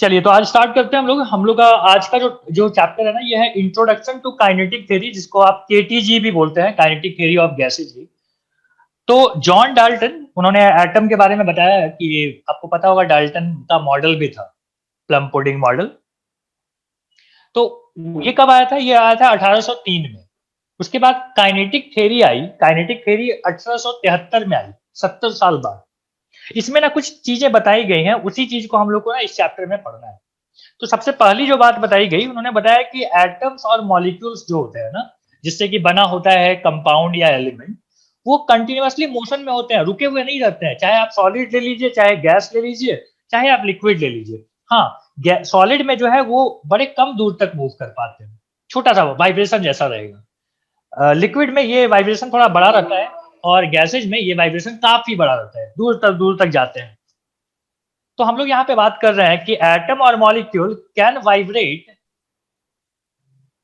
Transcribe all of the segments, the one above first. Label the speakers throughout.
Speaker 1: चलिए तो आज स्टार्ट करते हैं हम लोग का आज का जो जो चैप्टर है ना, ये है इंट्रोडक्शन टू काइनेटिक थ्योरी, जिसको आप केटीजी भी बोलते हैं, काइनेटिक थ्योरी ऑफ गैसेज भी। तो जॉन डाल्टन, उन्होंने एटम के बारे में बताया है कि आपको पता होगा डाल्टन का मॉडल भी था, प्लम पुडिंग मॉडल। तो ये कब आया था? ये आया था 1803 में। उसके बाद काइनेटिक थ्योरी आई, काइनेटिक थ्योरी 1873 में आई, 70 साल बाद। इसमें ना कुछ चीजें बताई गई हैं, उसी चीज को हम लोग को ना इस चैप्टर में पढ़ना है। तो सबसे पहली जो बात बताई गई, उन्होंने बताया कि एटम्स और मॉलिक्यूल्स जो होते हैं ना, जिससे कि बना होता है कंपाउंड या एलिमेंट, वो कंटिन्यूअसली मोशन में होते हैं, रुके हुए नहीं रहते हैं। चाहे आप सॉलिड ले लीजिए, चाहे गैस ले लीजिए, चाहे आप लिक्विड ले लीजिए। हाँ, सॉलिड में जो है वो बड़े कम दूर तक मूव कर पाते हैं, छोटा सा वाइब्रेशन जैसा रहेगा। लिक्विड में ये वाइब्रेशन थोड़ा बड़ा रहता है, और गैसेज में ये वाइब्रेशन काफी बड़ा रहता है, दूर तक जाते हैं। तो हम लोग यहाँ पे बात कर रहे हैं कि एटम और molecule can vibrate,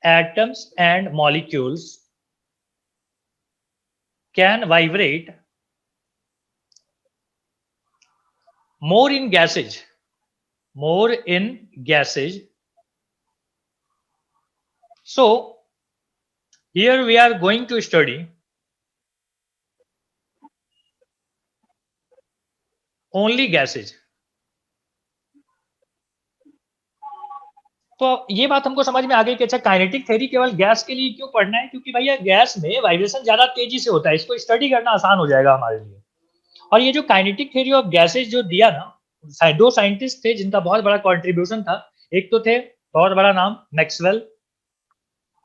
Speaker 1: atoms and molecules can vibrate more in gases, more in gases. So here we are going to study only gases. तो ये बात हमको समझ में आ गई कि अच्छा, काइनेटिक थ्योरी केवल गैस के लिए क्यों पढ़ना है, क्योंकि भैया गैस में वाइब्रेशन ज्यादा तेजी से होता है, इसको स्टडी करना आसान हो जाएगा हमारे लिए। और ये जो काइनेटिक थ्योरी ऑफ गैसेज जो दिया ना, दो साइंटिस्ट थे जिनका बहुत बड़ा कंट्रीब्यूशन था। एक तो थे, बहुत बड़ा नाम, मैक्सवेल,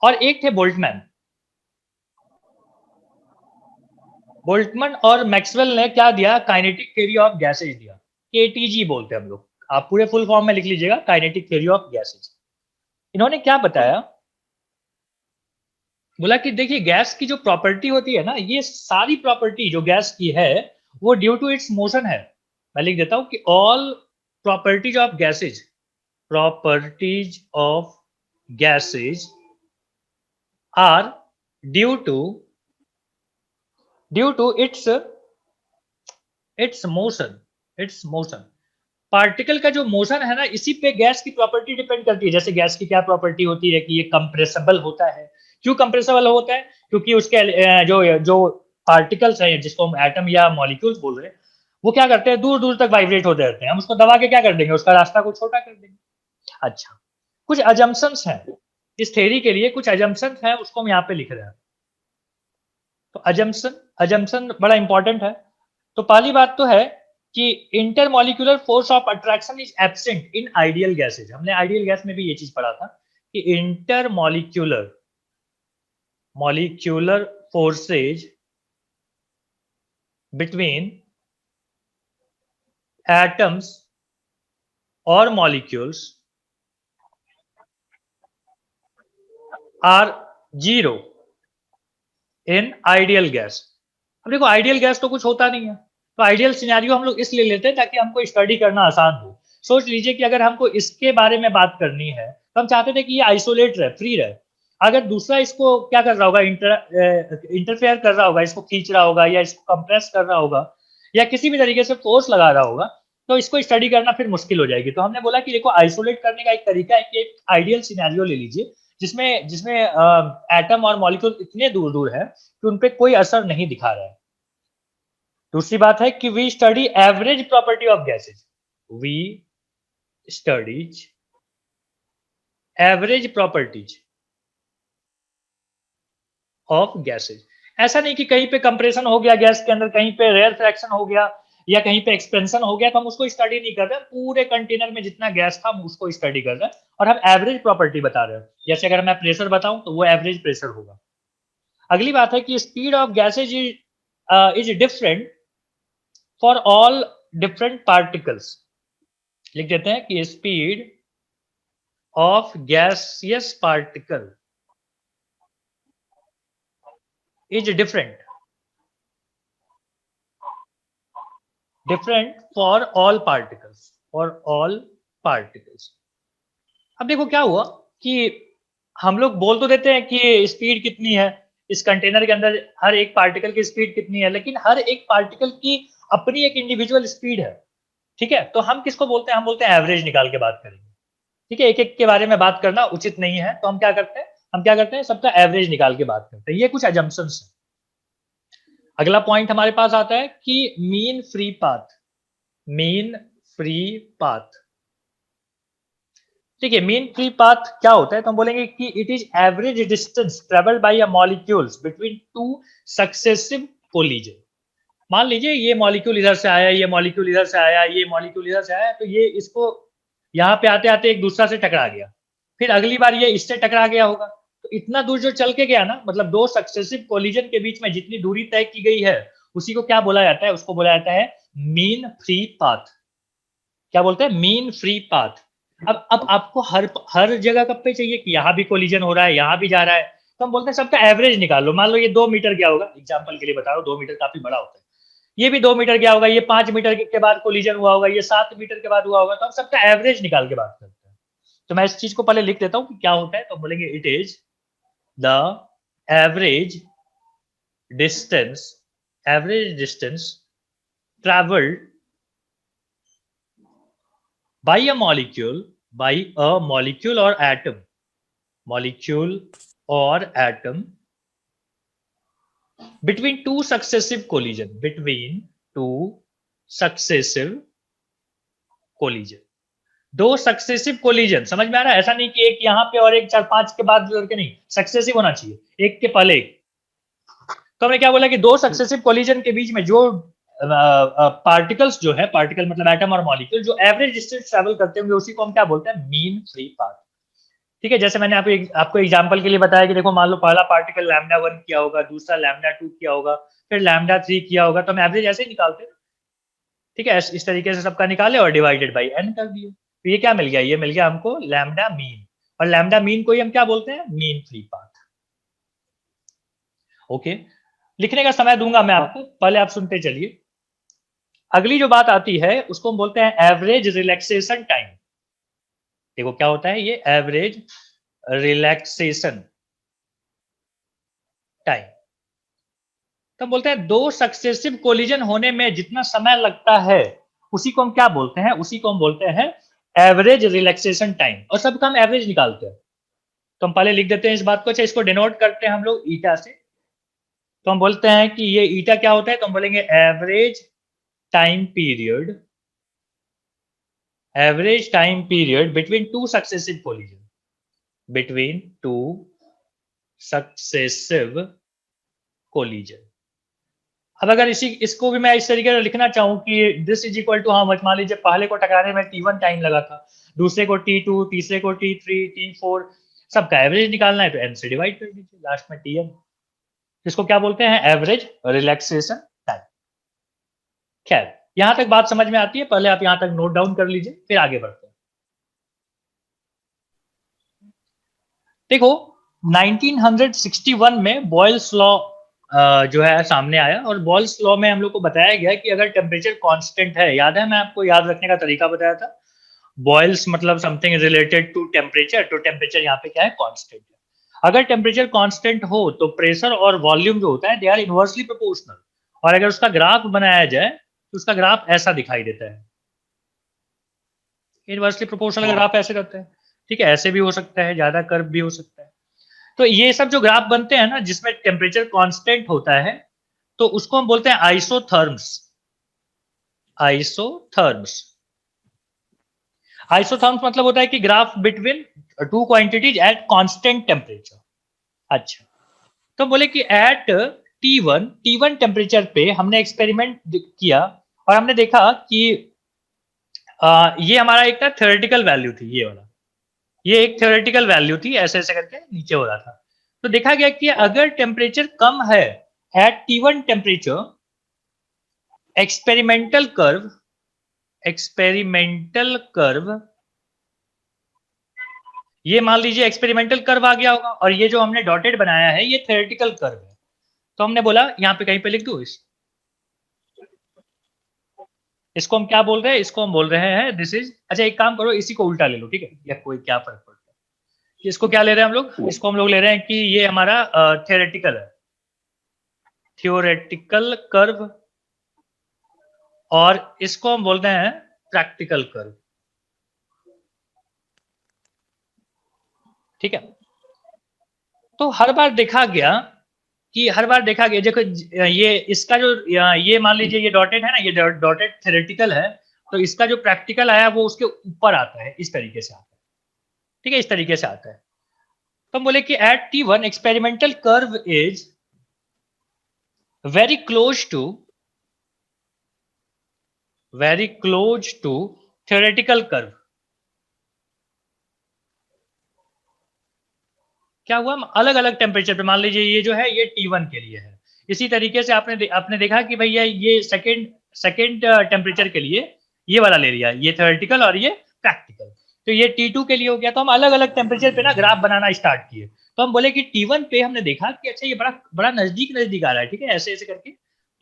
Speaker 1: और एक थे बोल्टमैन। बोल्टमैन और मैक्सवेल ने क्या दिया? काइनेटिक थ्योरी ऑफ गैसेज दिया, केटीजी बोलते हैं हम लोग। आप पूरे फुल फॉर्म में लिख लीजिएगा, काइनेटिक थ्योरी ऑफ गैसेज। इन्होंने क्या बताया? बोला कि देखिए, गैस की जो प्रॉपर्टी होती है ना, ये सारी प्रॉपर्टी जो गैस की है, वो ड्यू टू इट्स मोशन है। मैं लिख देता हूं कि all properties of gases, properties of gases are due to its motion, particle का जो मोशन है ना, इसी पे गैस की प्रॉपर्टी डिपेंड करती है। जैसे गैस की क्या प्रॉपर्टी होती है कि ये कंप्रेसिबल होता है। क्यों कंप्रेसिबल होता है? क्योंकि उसके जो पार्टिकल्स हैं, जिसको हम एटम या मॉलिक्यूल्स बोल रहे हैं, वो क्या करते हैं? दूर दूर तक वाइब्रेट होते रहते हैं। हम उसको दबा के क्या कर देंगे? उसका रास्ता को छोटा कर देंगे। अच्छा, कुछ अजम्पशंस हैं इस थ्योरी के लिए, कुछ अजम्पशंस हैं, उसको हम यहाँ पे लिख रहे हैं। तो अजम्पशन बड़ा इंपॉर्टेंट है। तो पहली बात तो है कि intermolecular force of attraction is absent in ideal gases. हमने आइडियल गैस में भी ये चीज पढ़ा था कि intermolecular molecular forces between atoms और molecules are zero in ideal gas. अब देखो, आइडियल गैस तो कुछ होता नहीं है, तो आइडियल सिनेरियो हम लोग इसलिए लेते हैं ताकि हमको स्टडी करना आसान हो। सोच लीजिए कि अगर हमको इसके बारे में बात करनी है, तो हम चाहते थे कि ये आइसोलेट रहे, फ्री रहे। अगर दूसरा इसको क्या कर रहा होगा, इंटरफेयर कर रहा होगा, इसको खींच रहा होगा, या इसको कंप्रेस कर रहा होगा, या किसी भी तरीके से फोर्स लगा रहा होगा, तो इसको स्टडी करना फिर मुश्किल हो जाएगी। तो हमने बोला कि देखो, आइसोलेट करने का एक तरीका है कि एक आइडियल सिनेरियो ले लीजिए, जिसमें जिसमें एटम और मॉलिक्यूल इतने दूर दूर है कि उन पे कोई असर नहीं दिखा रहा है। दूसरी बात है कि we study average property of gases, we studies average properties of gases. ऐसा नहीं कि कहीं पे कंप्रेशन हो गया गैस के अंदर, कहीं पे रेयर फ्रैक्शन हो गया, या कहीं पे एक्सपेंशन हो गया, तो हम उसको स्टडी नहीं कर रहे। पूरे कंटेनर में जितना गैस था, हम उसको स्टडी कर रहे हैं, और हम एवरेज प्रॉपर्टी बता रहे हैं। जैसे अगर मैं प्रेशर बताऊं, तो वो एवरेज प्रेशर होगा। अगली बात है कि speed of gases is different for all different particles. लिख देते हैं कि speed of gaseous particle is different for all particles. अब देखो क्या हुआ कि हम लोग बोल तो देते हैं कि स्पीड कितनी है इस कंटेनर के अंदर, हर एक पार्टिकल की स्पीड कितनी है, लेकिन हर एक पार्टिकल की अपनी एक इंडिविजुअल स्पीड है। ठीक है, तो हम किसको बोलते हैं, हम बोलते हैं एवरेज निकाल के बात करेंगे। ठीक है, एक एक के बारे में बात करना उचित नहीं है, तो हम क्या करते हैं, सबका एवरेज निकाल के बात करते हैं। ये कुछ अजम्पशंस है। अगला पॉइंट हमारे पास आता है कि mean free path. Mean free path, ठीक है, मीन फ्री पाथ क्या होता है, तो हम बोलेंगे कि it is average distance travelled by a molecules between two successive collision. मान लीजिए ये मॉलिक्यूल इधर से आया, ये मॉलिक्यूल इधर से आया, ये मॉलिक्यूल इधर से आया, तो ये इसको यहाँ पे आते आते एक दूसरा से टकरा गया, फिर अगली बार ये इससे टकरा गया होगा। तो इतना दूर जो चल के गया ना, मतलब दो सक्सेसिव कोलिजन के बीच में जितनी दूरी तय की गई है, उसी को क्या बोला जाता है, उसको बोला जाता है मीन फ्री पाथ। क्या बोलते हैं, मीन फ्री पाथ। अब आपको हर हर जगह कब पे चाहिए कि यहाँ भी कोलिजन हो रहा है, यहाँ भी जा रहा है, तो हम बोलते हैं सबका एवरेज निकाल लो। मान लो ये 2 मीटर गया होगा, एग्जाम्पल के लिए बता रहा हूँ, 2 मीटर काफी बड़ा होता है, ये भी 2 मीटर गया होगा, ये 5 मीटर के बाद कोलिजन हुआ होगा, ये 7 मीटर के बाद हुआ होगा, तो हम सबका एवरेज निकाल के बात करते हैं। तो मैं इस चीज को पहले लिख देता हूँ कि क्या होता है, तो बोलेंगे it is the average distance, travelled by a molecule or atom, molecule or atom between two successive collision, दो सक्सेसिव कोलिजन। समझ में आ रहा है, ऐसा नहीं कि एक यहाँ पे और एक 4-5 के बाद करके, नहीं, सक्सेसिव होना चाहिए, एक के पहले एक। तो हमने क्या बोला कि दो सक्सेसिव कोलिजन के बीच में जो पार्टिकल्स जो है, पार्टिकल मतलब एटम और मॉलिक्यूल, जो एवरेज डिस्टेंस ट्रेवल करते होंगे, उसी को हम क्या बोलते हैं, मीन फ्री पाथ। ठीक है, जैसे मैंने आपको एग्जांपल के लिए बताया कि देखो, मान लो पहला पार्टिकल लैम्डा 1 किया होगा, दूसरा लैम्डा 2 किया होगा, फिर लैम्डा 3 किया होगा, तो हम एवरेज ऐसे ही निकालते हैं। ठीक है, इस तरीके से सबका निकाले और डिवाइडेड बाई एन कर दिए, तो ये क्या मिल गया, ये मिल गया हमको लैम्डा मीन। और लैम्डा मीन को ही हम क्या बोलते हैं, मीन फ्री पाथ। ओके, लिखने का समय दूंगा मैं आपको, पहले आप सुनते चलिए। अगली जो बात आती है उसको हम बोलते हैं एवरेज रिलैक्सेशन टाइम। देखो क्या होता है ये एवरेज रिलैक्सेशन टाइम। तो हम बोलते हैं दो सक्सेसिव कोलिजन होने में जितना समय लगता है, उसी को हम क्या बोलते हैं, उसी को हम बोलते हैं एवरेज रिलैक्सेशन टाइम। और सबका हम एवरेज निकालते हैं, तो हम पहले लिख देते हैं इस बात को। अच्छा, इसको डिनोट करते हैं हम लोग ईटा से। तो हम बोलते हैं कि ये ईटा क्या होता है, तो हम बोलेंगे average time period, between two successive collision, between two successive collision. अब अगर इसको भी मैं इस तरीके से लिखना चाहूं कि this is equal to how much, मान लीजिए पहले को टकराने में T1 टाइम लगा था, दूसरे को T2, तीसरे को T3, T4, सबका एवरेज निकालना है तो n से डिवाइड कर दीजिए, लास्ट में Tn। इसको क्या बोलते हैं, एवरेज रिलैक्सेशन टाइम। खैर, यहां तक बात समझ में आती है, पहले आप यहां तक नोट डाउन कर लीजिए, फिर आगे बढ़ते हैं। देखो, 1961 में बॉयल्स लॉ जो है सामने आया, और बॉयल्स लॉ में हम लोग को बताया गया कि अगर टेम्परेचर कांस्टेंट है, याद है मैं आपको याद रखने का तरीका बताया था, बॉयल्स मतलब समथिंग रिलेटेड टू टेम्परेचर, तो टेम्परेचर यहाँ पे क्या है, कांस्टेंट है। अगर टेम्परेचर कांस्टेंट हो तो प्रेशर और वॉल्यूम जो होता है दे आर इनवर्सली प्रोपोर्शनल, और अगर उसका ग्राफ बनाया जाए तो उसका ग्राफ ऐसा दिखाई देता है, इनवर्सली प्रोपोर्शनल ग्राफ ऐसे रहता है। ठीक है, ऐसे भी हो सकता है, ज्यादा कर्व भी हो सकता है। तो ये सब जो ग्राफ बनते हैं ना जिसमें टेम्परेचर कांस्टेंट होता है, तो उसको हम बोलते हैं आइसोथर्म्स। आइसोथर्म्स आइसोथर्म्स मतलब होता है कि graph between two quantities eight constant temperature. अच्छा, तो बोले कि एट T1 टेम्परेचर पे हमने एक्सपेरिमेंट किया, और हमने देखा कि ये हमारा एक था थ्योरेटिकल वैल्यू थी, ये वाला, ये एक थ्योरेटिकल वैल्यू थी, ऐसे ऐसे करके नीचे हो रहा था। तो देखा गया कि अगर टेम्परेचर कम है eight T1 temperature, experimental curve, ये मान लीजिए एक्सपेरिमेंटल कर्व आ गया होगा, और ये जो हमने डॉटेड बनाया है ये थ्योरेटिकल कर्व है। तो हमने बोला यहाँ पे कहीं पे लिख दो इसको हम क्या बोल रहे हैं, इसको हम बोल रहे हैं दिस इज, अच्छा एक काम करो, इसी को उल्टा ले लो, ठीक है, या कोई क्या फर्क पड़ता है। इसको क्या ले रहे हैं हम लोग, इसको हम लोग ले रहे हैं कि ये हमारा थ्योरेटिकल है, थ्योरेटिकल कर्व, और इसको हम बोलते हैं प्रैक्टिकल कर्व। ठीक है, तो हर बार देखा गया देखो ये इसका जो ये मान लीजिए ये डॉटेड है ना, ये डॉटेड थ्योरेटिकल है, तो इसका जो प्रैक्टिकल आया वो उसके ऊपर आता है, इस तरीके से आता है। ठीक है, इस तरीके से आता है। तो हम बोले कि at T1 experimental curve is very close to theoretical curve। क्या हुआ, अलग अलग टेम्परेचर पे, मान लीजिए ये जो है ये T1 के लिए है, इसी तरीके से आपने देखा कि भैया ये सेकेंड टेम्परेचर के लिए ये वाला ले लिया, ये थ्योरेटिकल और ये प्रैक्टिकल, तो ये T2 के लिए हो गया। तो हम अलग अलग टेम्परेचर पे ना ग्राफ बनाना स्टार्ट किए। तो हम बोले कि T1 पे हमने देखा कि अच्छा ये बड़ा नजदीक नजदीक आ रहा है, ठीक है, ऐसे ऐसे करके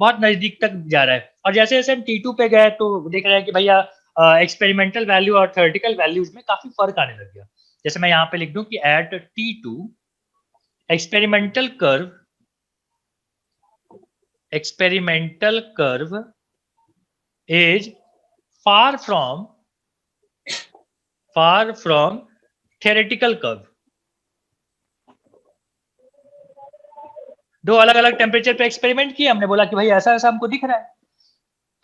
Speaker 1: बहुत नजदीक तक जा रहा है। और जैसे जैसे हम T2 पे गए तो देख रहे हैं कि भैया एक्सपेरिमेंटल वैल्यू और थ्योरेटिकल वैल्यूज में काफी फर्क आने लग गया। जैसे मैं यहाँ पे लिख दूं कि at T2 experimental curve is far from theoretical curve. दो अलग अलग टेम्परेचर पे एक्सपेरिमेंट किए, हमने बोला कि भाई ऐसा ऐसा हमको दिख रहा है।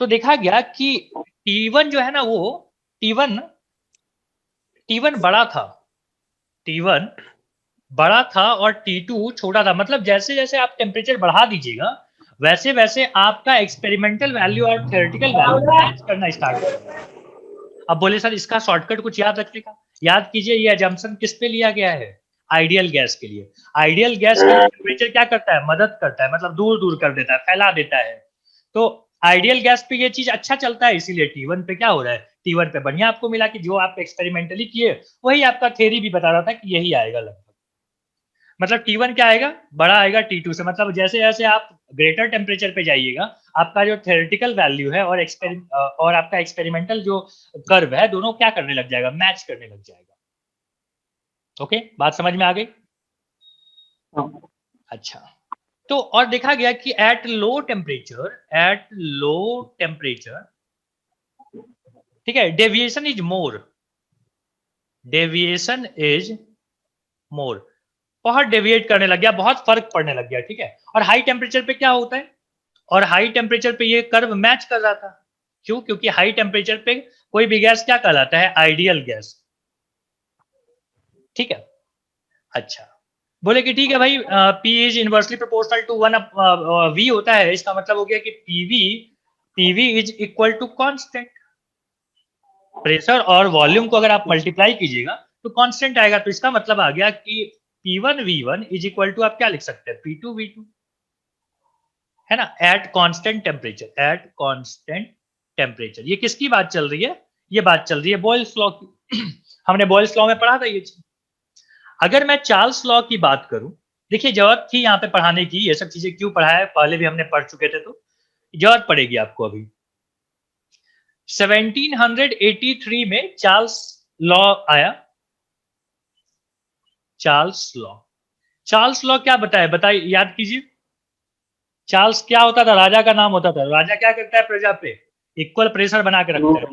Speaker 1: तो देखा गया कि T1 जो है ना, वो T1 बड़ा था, T1 बड़ा था और T2 छोटा था। मतलब जैसे जैसे आप टेम्परेचर बढ़ा दीजिएगा वैसे वैसे आपका एक्सपेरिमेंटल वैल्यू और थ्योरेटिकल वैल्यू मैच करना स्टार्ट होगा। अब बोले सर इसका शॉर्टकट कुछ याद रखने का, याद कीजिए ये एजम्पशन किस पे लिया गया है, आइडियल गैस के लिए। आइडियल गैस के लिए टेम्परेचर क्या करता है, मदद करता है, मतलब दूर दूर कर देता है, फैला देता है। तो आइडियल गैस पे ये चीज अच्छा चलता है, इसीलिए T1 पे क्या हो रहा है, T1 पे बढ़िया आपको मिला कि जो आप एक्सपेरिमेंटली किए वही आपका थ्योरी भी बता रहा था कि यही आएगा लगभग। मतलब T1 क्या आएगा, बड़ा आएगा T2 से। मतलब जैसे जैसे आप ग्रेटर टेम्परेचर पे जाइएगा आपका जो थ्योरेटिकल वैल्यू है और आपका एक्सपेरिमेंटल जो कर्व है दोनों क्या करने लग जाएगा, मैच करने लग जाएगा। ओके, बात समझ में आ गई? अच्छा, तो और देखा गया कि एट लो टेम्परेचर ठीक है, डेविएशन इज मोर, बहुत डेविएट करने लग गया, बहुत फर्क पड़ने लग गया। ठीक है, और हाई टेम्परेचर पे क्या होता है, और हाई टेम्परेचर पे ये कर्व मैच कर रहा था। क्यों? क्योंकि हाई टेम्परेचर पे कोई भी गैस क्या कहलाता है, आइडियल गैस। ठीक है, अच्छा, बोले कि ठीक है भाई, P is inversely proportional to 1/V होता है, इसका मतलब हो गया कि PV is equal to constant. Pressure और वॉल्यूम को अगर आप मल्टीप्लाई कीजिएगा तो कांस्टेंट आएगा, तो इसका मतलब आ गया कि P1V1 इज इक्वल टू आप क्या लिख सकते हैं, P2V2, है ना, एट कांस्टेंट टेम्परेचर। ये किसकी बात चल रही है, ये बात चल रही है बॉयल्स लॉ की। हमने बॉयल्स लॉ में पढ़ा था ये चीज। अगर मैं चार्ल्स लॉ की बात करूं, देखिए जरूरत थी यहाँ पे पढ़ाने की, ये सब चीजें क्यों पढ़ाया, पहले भी हमने पढ़ चुके थे, तो जरूरत पड़ेगी आपको अभी। 1783 में चार्ल्स लॉ आया, चार्ल्स लॉ क्या बताइए, याद कीजिए। चार्ल्स क्या होता था, राजा का नाम होता था। राजा क्या करता है, प्रजा पे इक्वल प्रेशर बना के रखता है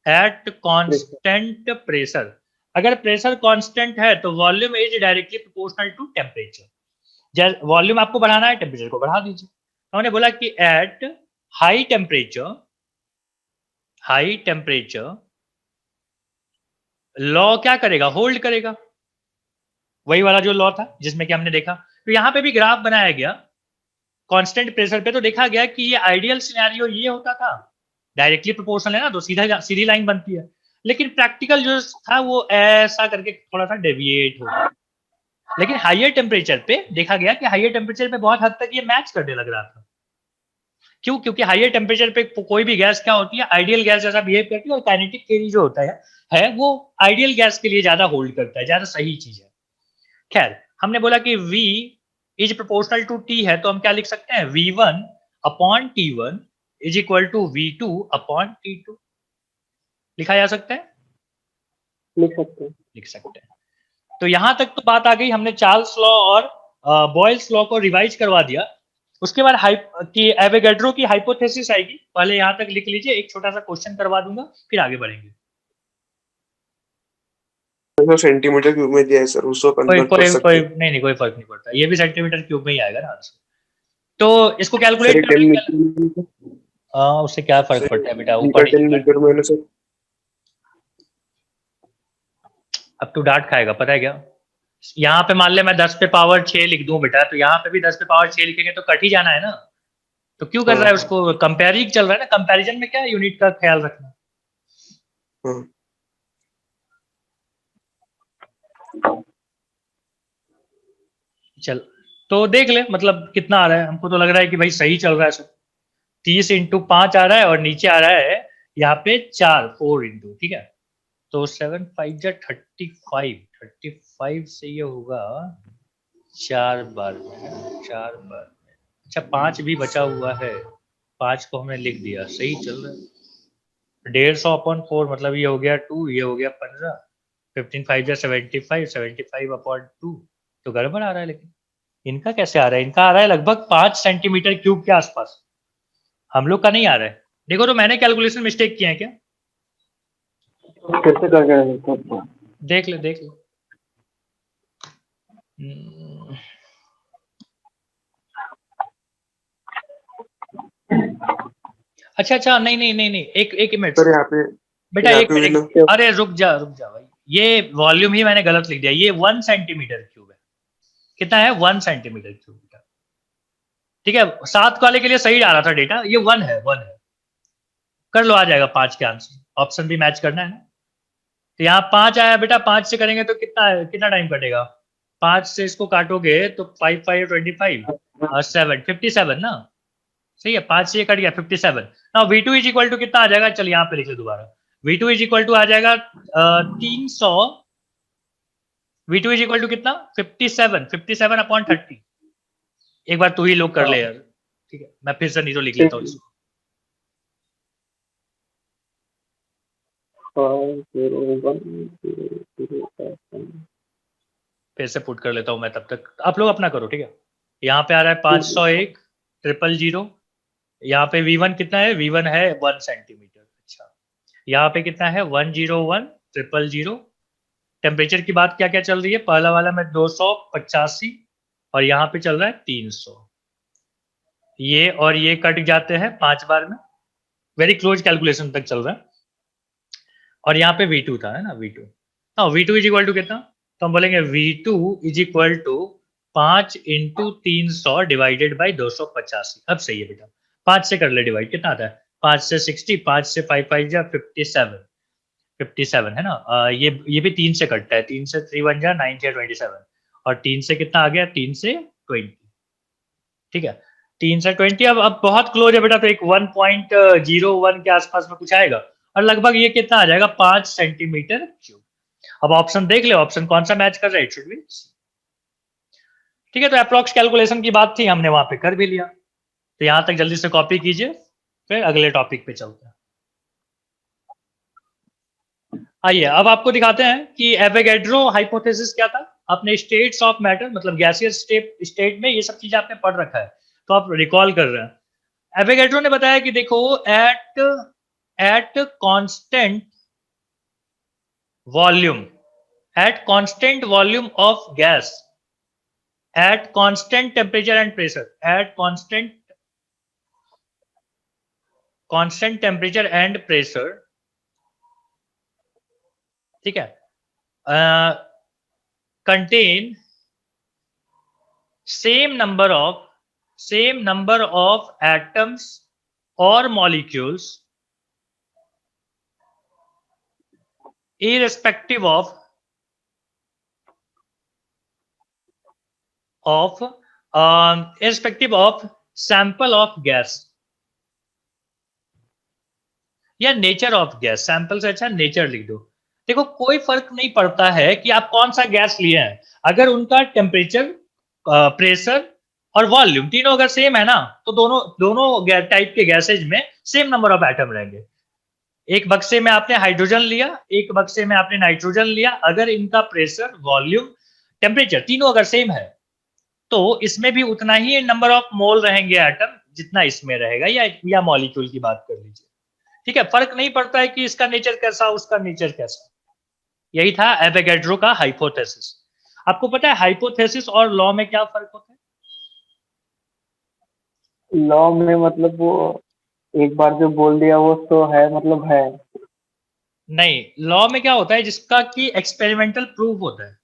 Speaker 1: एट कांस्टेंट प्रेशर। अगर प्रेशर कांस्टेंट है तो volume is directly proportional to temperature. Volume आपको बढ़ाना है, टेम्परेचर को बढ़ा दीजिए। हमने बोला कि एट हाई टेम्परेचर लॉ क्या करेगा, होल्ड करेगा, वही वाला जो लॉ था जिसमें कि हमने देखा। तो यहां पे भी ग्राफ बनाया गया कांस्टेंट प्रेशर पे, तो देखा गया कि ये आइडियल सिनेरियो ये होता था, डायरेक्टली प्रोपोर्शनल है ना, तो सीधी लाइन बनती है। लेकिन प्रैक्टिकल जो था वो ऐसा करके थोड़ा सा डेविएट हो गया। लेकिन हाईयर टेम्परेचर पे देखा गया कि हाईयर टेम्परेचर पे बहुत हद तक ये मैच करने लग रहा था। क्यों? क्योंकि हाईयर टेम्परेचर पे कोई भी गैस क्या होती है, आइडियल गैस जैसा बिहेव करती है, और काइनेटिक थ्योरी जो होता है वो आइडियल गैस के लिए ज्यादा होल्ड करता है, ज्यादा सही चीज है। खैर, हमने बोला कि V is proportional to T है, तो हम क्या लिख सकते हैं, V1 upon T1 is equal to V2 upon T2। लिखा जा सकता है, लिख सकते हैं। तो यहां तक तो बात आ गई, हमने चार्ल्स लॉ और बॉयल्स लॉ को रिवाइज करवा दिया। उसके बाद कि एवोगैड्रो की हाइपोथेसिस आएगी, पहले यहां तक लिख लीजिए, एक छोटा सा क्वेश्चन करवा दूंगा फिर आगे बढ़ेंगे।
Speaker 2: सेंटीमीटर क्यूब में दिया है सर, उसको
Speaker 1: कोई
Speaker 2: कन्वर्ट कर
Speaker 1: कोई
Speaker 2: सकते
Speaker 1: कोई
Speaker 2: हैं
Speaker 1: नहीं नहीं कोई फर्क नहीं पड़ता, ये भी सेंटीमीटर क्यूब में ही आएगा ना आंसर। तो इसको
Speaker 2: सर।
Speaker 1: कैलकुलेट
Speaker 2: ये
Speaker 1: करना
Speaker 2: 10
Speaker 1: क्या,
Speaker 2: मीटर
Speaker 1: उससे क्या फर्क
Speaker 2: सर,
Speaker 1: पड़ता है बेटा, ऊपर
Speaker 2: मीटर 10
Speaker 1: नीचे
Speaker 2: मीटर मैंने सर।
Speaker 1: अब तू डांट खाएगा पता है क्या। यहाँ पे मान ले मैं 10 पे पावर 6 लिख दूं बेटा, तो यहाँ पे भी 10 पे पावर 6 लिखेंगे तो कट ही जाना है ना। तो क्यों कर रहा है,
Speaker 2: हाँ
Speaker 1: उसको कंपेयरिंग चल रहा है ना, कंपैरिजन में क्या यूनिट का ख्याल रखना।
Speaker 2: हाँ।
Speaker 1: चल तो देख ले मतलब कितना आ रहा है, हमको तो लग रहा है कि भाई सही चल रहा है सब। 30 इंटू 5 आ रहा है और नीचे आ रहा है यहाँ पे 4 इंटू, ठीक है। तो 7 5 जा 35, 35 से ये होगा 4 बार में, 4 बार में। अच्छा 5 भी बचा हुआ है, 5 को हमने लिख दिया, सही चल रहा है। 150/4 मतलब ये हो गया 2, ये हो गया 15, 15 5 जा 75, 75/2। तो गड़बड़ आ रहा है, लेकिन इनका कैसे आ रहा है, इनका आ रहा है लगभग 5 सेंटीमीटर क्यूब के आसपास, हम लोग का नहीं आ रहा है। देखो तो मैंने कैलकुलेशन मिस्टेक किया है क्या,
Speaker 2: कैसे करके
Speaker 1: देख ले देख ले। हम्म, अच्छा अच्छा नहीं नहीं नहीं नहीं, एक एक मिनट
Speaker 2: सर? यहाँ पे
Speaker 1: बेटा,
Speaker 2: यहाँ
Speaker 1: एक
Speaker 2: पे
Speaker 1: मिनट,
Speaker 2: मैंने
Speaker 1: अरे रुक जा भाई, ये वॉल्यूम ही मैंने गलत लिख दिया, ये 1 सेंटीमीटर क्यूब है। कितना है, 1 सेंटीमीटर क्यूब बेटा, ठीक है। 7 वाले के लिए सही आ रहा था डेटा, ये 1 है, 1 है। कर लो, आ जाएगा 5 के आंसर, ऑप्शन भी मैच करना है ना। तो यहाँ 5 आया बेटा, 5 से करेंगे तो कितना है, कितना टाइम कटेगा, 5 से इसको काटोगे तो 5 5 25 और 7 57 ना, सही है। 5 से ये कट गया 57। ना V2 इज इक्वल टू कितना आ जाएगा, चल यहाँ पे लिख ले दोबारा। V2 इज इक्वल टू आ जाएगा 300, V2 इज इक्वल टू कितना 57/30। एक बार तू ही लोग कर ले यार, ठीक है, मैं फिर से नहीं तो लिख लेता हूँ इसको।
Speaker 2: 501
Speaker 1: फिर से पुट कर लेता हूँ मैं, तब तक आप लोग अपना करो, ठीक है। यहाँ पे आ रहा है 501 000, यहाँ पे V1 कितना है, V1 है 1 सेंटीमीटर। अच्छा यहाँ पे कितना है 101 000। टेम्परेचर की बात क्या क्या चल रही है, पहला वाला में 285 और यहाँ पे चल रहा है 300। ये और ये कट जाते हैं 5 बार में, वेरी क्लोज कैलकुलेशन तक चल रहा है। और यहाँ पे V2 था, है ना, V2। हाँ V2 इज इक्वल टू कितना, तो हम बोलेंगे V2 is equal to 5 into 300 divided by 285। अब सही है बेटा, 5 से कर ले डिवाइड, कितना आता है 5 से 60, 5 से 5 5 जा 57, 57 है ना। ये भी 3 से कटता है, 3 से 3 1 जा 9 या 27, और 3 से कितना आ गया, 3 से 20, ठीक है। 3 से 20, अब बहुत क्लोज है बेटा, तो एक 1.01 के आसपास में कुछ आएगा, और लगभग ये कितना आ जाएगा 5 सेंटीमीटर क्यूब। अब ऑप्शन देख ले, ऑप्शन कौन सा मैच कर रहा है, इट शुड बी, ठीक है। तो अप्रोक्स कैलकुलेशन की बात थी, हमने वहां पे कर भी लिया। तो यहां तक जल्दी से कॉपी कीजिए, फिर अगले टॉपिक पे चलते हैं। आइए अब आपको दिखाते हैं कि एवोगैड्रो हाइपोथेसिस क्या था। आपने स्टेट्स ऑफ मैटर मतलब गैसियस स्टेट में ये सब चीजें आपने पढ़ रखा है, तो आप रिकॉल कर रहे हैं। एवोगैड्रो ने बताया कि देखो at at constant volume, at constant volume of gas, at constant temperature and pressure, at constant temperature and pressure, ठीक है, contain same number of atoms or molecules irrespective of sample of gas या nature of gas. Sample से अच्छा nature लिख दो। देखो कोई फर्क नहीं पड़ता है कि आप कौन सा गैस लिए हैं, अगर उनका टेम्परेचर, प्रेशर और वॉल्यूम तीनों अगर सेम है ना, तो दोनों दोनों टाइप के गैसेज में सेम नंबर ऑफ एटम रहेंगे। एक बक्से में आपने हाइड्रोजन लिया, एक बक्से में आपने नाइट्रोजन लिया, अगर इनका प्रेशर, वॉल्यूम, टेम्परेचर तीनों अगर सेम है, तो इसमें भी उतना ही नंबर ऑफ मोल रहेंगे एटम जितना इसमें रहेगा, या मॉलिक्यूल की बात कर लीजिए, ठीक है। फर्क नहीं पड़ता है कि इसका नेचर कैसा, उसका नेचर कैसा। यही था एवोगैड्रो का हाइपोथेसिस। आपको पता है हाइपोथेसिस और लॉ में क्या फर्क होता है?
Speaker 3: लॉ में मतलब वो एक बार जो बोल दिया वो तो है, मतलब है।
Speaker 1: नहीं, लॉ में क्या होता है, जिसका कि एक्सपेरिमेंटल प्रूफ होता है,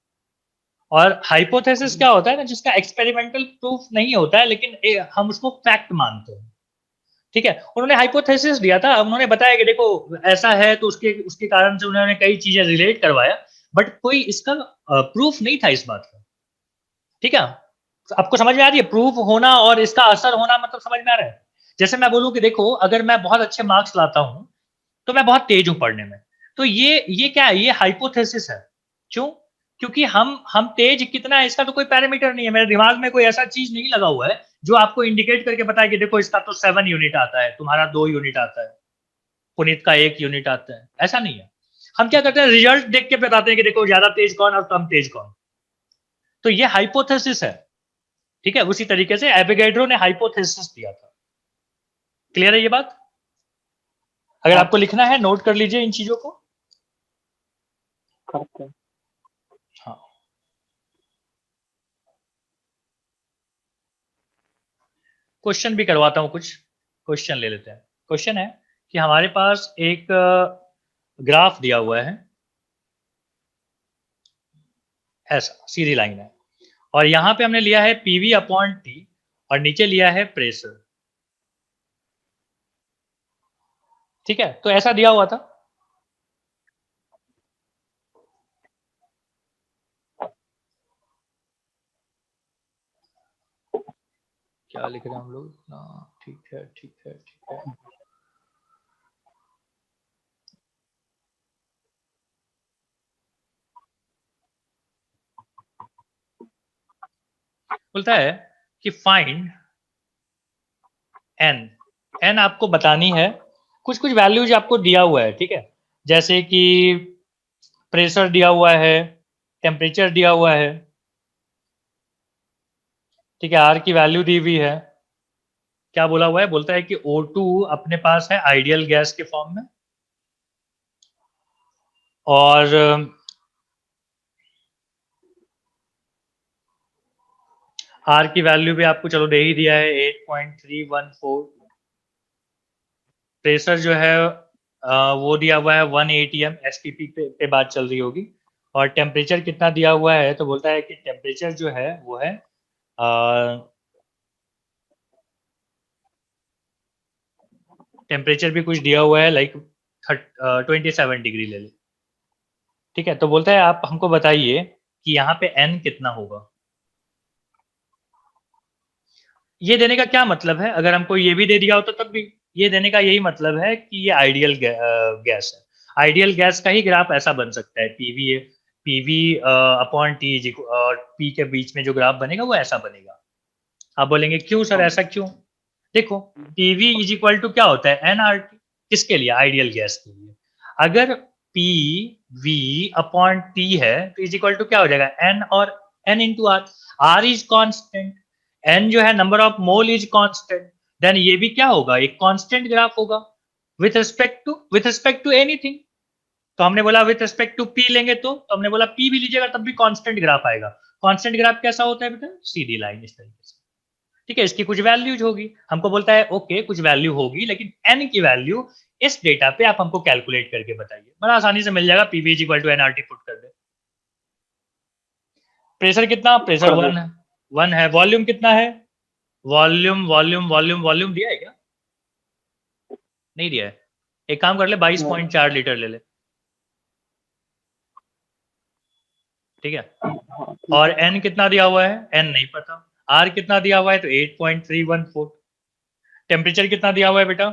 Speaker 1: और हाइपोथेसिस क्या होता है ना, जिसका एक्सपेरिमेंटल प्रूफ नहीं होता है लेकिन हम उसको फैक्ट मानते हैं, ठीक है। उन्होंने हाइपोथेसिस दिया था, उन्होंने बताया कि देखो ऐसा है, तो उसके उसके कारण से उन्होंने कई चीजें रिलेट करवाया, बट कोई इसका प्रूफ नहीं था इस बात का, ठीक है। आपको समझ में आ रही है प्रूफ होना और इसका असर होना, मतलब समझ में आ रहा है? जैसे मैं बोलूं कि देखो अगर मैं बहुत अच्छे मार्क्स लाता हूं तो मैं बहुत तेज हूं पढ़ने में, तो ये क्या है, ये हाइपोथेसिस है। क्यों? क्योंकि हम तेज कितना है इसका तो कोई पैरामीटर नहीं है, मेरे दिमाग में कोई ऐसा चीज नहीं लगा हुआ है जो आपको इंडिकेट करके बताए कि देखो इसका तो 7 यूनिट आता है, तुम्हारा 2 यूनिट आता है, पुनीत का 1 यूनिट आता है, ऐसा नहीं है। हम क्या करते हैं, रिजल्ट देख के बताते हैं कि देखो ज्यादा तेज कौन और कम तेज कौन। तो ये हाइपोथेसिस है, ठीक है। उसी तरीके से एवोगैड्रो ने हाइपोथेसिस दिया था। क्लियर है ये बात? अगर
Speaker 3: हाँ,
Speaker 1: आपको लिखना है नोट कर लीजिए इन चीजों को।
Speaker 3: करते हैं।
Speaker 1: हाँ, क्वेश्चन भी करवाता हूं, कुछ क्वेश्चन ले लेते हैं। क्वेश्चन है कि हमारे पास एक ग्राफ दिया हुआ है, ऐसा सीधी लाइन है, और यहां पे हमने लिया है पीवी अपॉन टी और नीचे लिया है प्रेशर, ठीक है। तो ऐसा दिया हुआ था, क्या लिख रहे हैं हम लोग? ठीक है ठीक है ठीक है। बोलता है कि फाइंड एन, एन आपको बतानी है, कुछ कुछ वैल्यूज आपको दिया हुआ है, ठीक है। जैसे कि प्रेशर दिया हुआ है, टेम्परेचर दिया हुआ है, ठीक है, आर की वैल्यू दी हुई है। क्या बोला हुआ है? बोलता है कि O2 अपने पास है आइडियल गैस के फॉर्म में, और आर की वैल्यू भी आपको चलो दे ही दिया है 8.314। प्रेशर जो है वो दिया हुआ है 1 atm, एसटीपी पे बात चल रही होगी। और टेम्परेचर कितना दिया हुआ है, तो बोलता है कि टेम्परेचर जो है वो है टेम्परेचर भी कुछ दिया हुआ है, लाइक 27 डिग्री ले ले, ठीक है। तो बोलता है आप हमको बताइए कि यहाँ पे एन कितना होगा। ये देने का क्या मतलब है? अगर हमको ये भी दे दिया हो तो तब भी ये देने का यही मतलब है कि ये आइडियल गैस है। आइडियल गैस का ही ग्राफ ऐसा बन सकता है, पीवी पीवी अपॉन टी और पी के बीच में जो ग्राफ बनेगा वो ऐसा बनेगा। आप बोलेंगे क्यों सर, ऐसा क्यों? देखो, पीवी इज इक्वल टू क्या होता है, एनआरटी। किसके लिए? आइडियल गैस के लिए। अगर पी वी अपॉन टी है तो इज इक्वल टू क्या हो जाएगा, एन और n into R. R is constant, n जो है number of mole is constant, then ये भी क्या होगा, एक कॉन्स्टेंट ग्राफ होगा विथ रिस्पेक्ट टू एनीथिंग। तो हमने बोला विथ रिस्पेक्ट टू पी लेंगे, तो हमने बोला पी भी लीजिएगा तब भी कांस्टेंट ग्राफ आएगा। कांस्टेंट ग्राफ कैसा होता है बेटा? सीधी लाइन इस तरीके से, ठीक है। इसकी कुछ वैल्यूज होगी, हमको बोलता है ओके कुछ वैल्यू होगी, लेकिन एन की वैल्यू इस डेटा पे आप हमको कैलकुलेट करके बताइए। बड़ा आसानी से मिल जाएगा, PV equal to NRT put कर दे। प्रेशर कितना? प्रेशर
Speaker 3: कर दो।
Speaker 1: 1 है, 1 है। वॉल्यूम कितना है? वॉल्यूम वॉल्यूम वॉल्यूम वॉल्यूम दिया है क्या? नहीं दिया है। एक काम कर ले, 22.4 लीटर ले ले, ठीक है।
Speaker 3: हाँ, ठीक
Speaker 1: और
Speaker 3: है।
Speaker 1: एन कितना दिया हुआ है? एन नहीं पता। आर कितना दिया हुआ है? तो 8.314। टेम्परेचर कितना दिया हुआ है बेटा?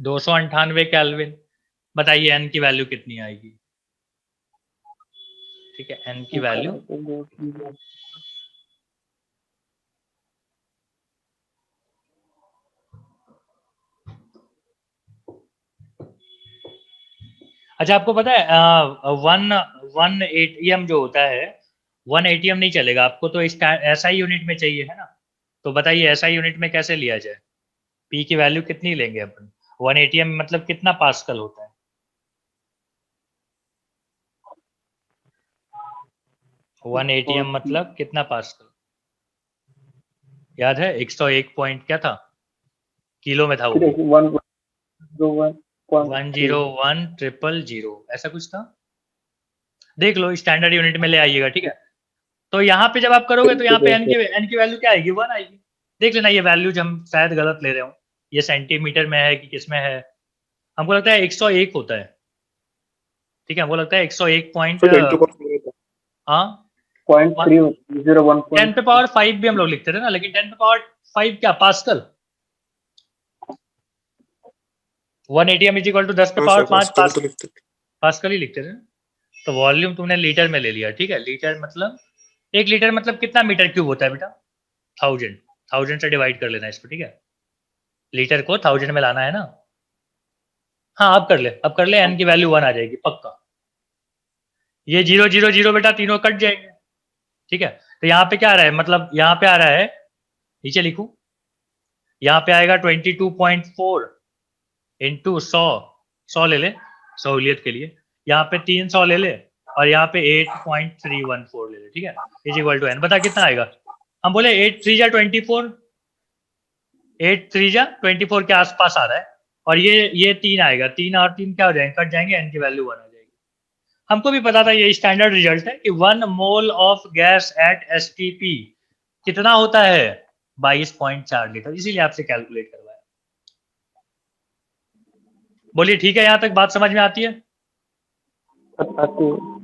Speaker 1: 298 केल्विन। बताइए एन की वैल्यू कितनी आएगी? ठीक है, एन की वैल्यू
Speaker 3: कर दो।
Speaker 1: अच्छा, आपको पता है 1 1 atm जो होता है 1 ATM नहीं चलेगा, आपको तो SI यूनिट में चाहिए है ना। तो बताइए SI यूनिट में कैसे लिया जाए, P की वैल्यू कितनी लेंगे अपन। 1 ATM मतलब कितना पास्कल होता है, 1 ATM मतलब कितना पास्कल याद है। 101 पॉइंट क्या था, किलो में था वो भी। 101,000 ऐसा कुछ था, देख लो स्टैंडर्ड यूनिट में ले आइएगा, ठीक है। तो यहाँ पे जब आप करोगे तो यहाँ पे n की वैल्यू क्या आएगी, 1 आएगी। देख लेना ये वैल्यू हम शायद गलत ले रहे हो, ये सेंटीमीटर में है कि किस में है। हमको लगता है 101 होता है, ठीक है, हमको लगता है 101 पॉइंट,
Speaker 2: फिर 10 to power 4 होता
Speaker 1: हाँ
Speaker 3: 0.301
Speaker 1: 10 पे पावर 5 भी हम लोग लिखते थे ना, लेकिन 10 पे पावर 5 क्या pascal. 1 ATM is equal to 10 पे
Speaker 2: है।
Speaker 1: पावर
Speaker 2: हाँ,
Speaker 1: 5
Speaker 2: पास्कल तो लिखते थे।
Speaker 1: पास्कल ही लिखते थे। तो वॉल्यूम तुमने लीटर में ले लिया, ठीक है। लीटर मतलब 1 लीटर मतलब कितना मीटर क्यूब होता है बेटा, 1000 से डिवाइड कर लेना इसको, ठीक है। लीटर को 1000 में लाना है ना। हाँ अब कर ले, n की वैल्यू 1 आ जाएगी पक्का। ये 0 0 0 बेटा तीनों कट जाएंगे, ठीक है। तो यहाँ पे क्या आ रहा है, मतलब यहाँ पे आ रहा है, नीचे लिखूं, यहाँ पे आएगा 22.4 इंटू 100 ले ले सहूलियत के लिए, यहाँ पे 300 ले ले और यहाँ पे 8.314 ले ले, ठीक है। इज इक्वल टू n, बता कितना आएगा। हम बोले 8 3 जा 24, 8 3 जा 24 के आसपास आ रहा है। और ये 3 आएगा, 3 और 3 क्या हो जाएंगे, कट जाएंगे, n की वैल्यू 1 आ जाएगी। हमको भी पता था ये स्टैंडर्ड रिजल्ट है कि 1 mole of gas eight STP कितना होता है, 22.4 लीटर, इसीलिए आपसे कैलकुलेट करवाया। बोलिए ठीक है, यहां तक बात समझ में आती है।
Speaker 3: आती है।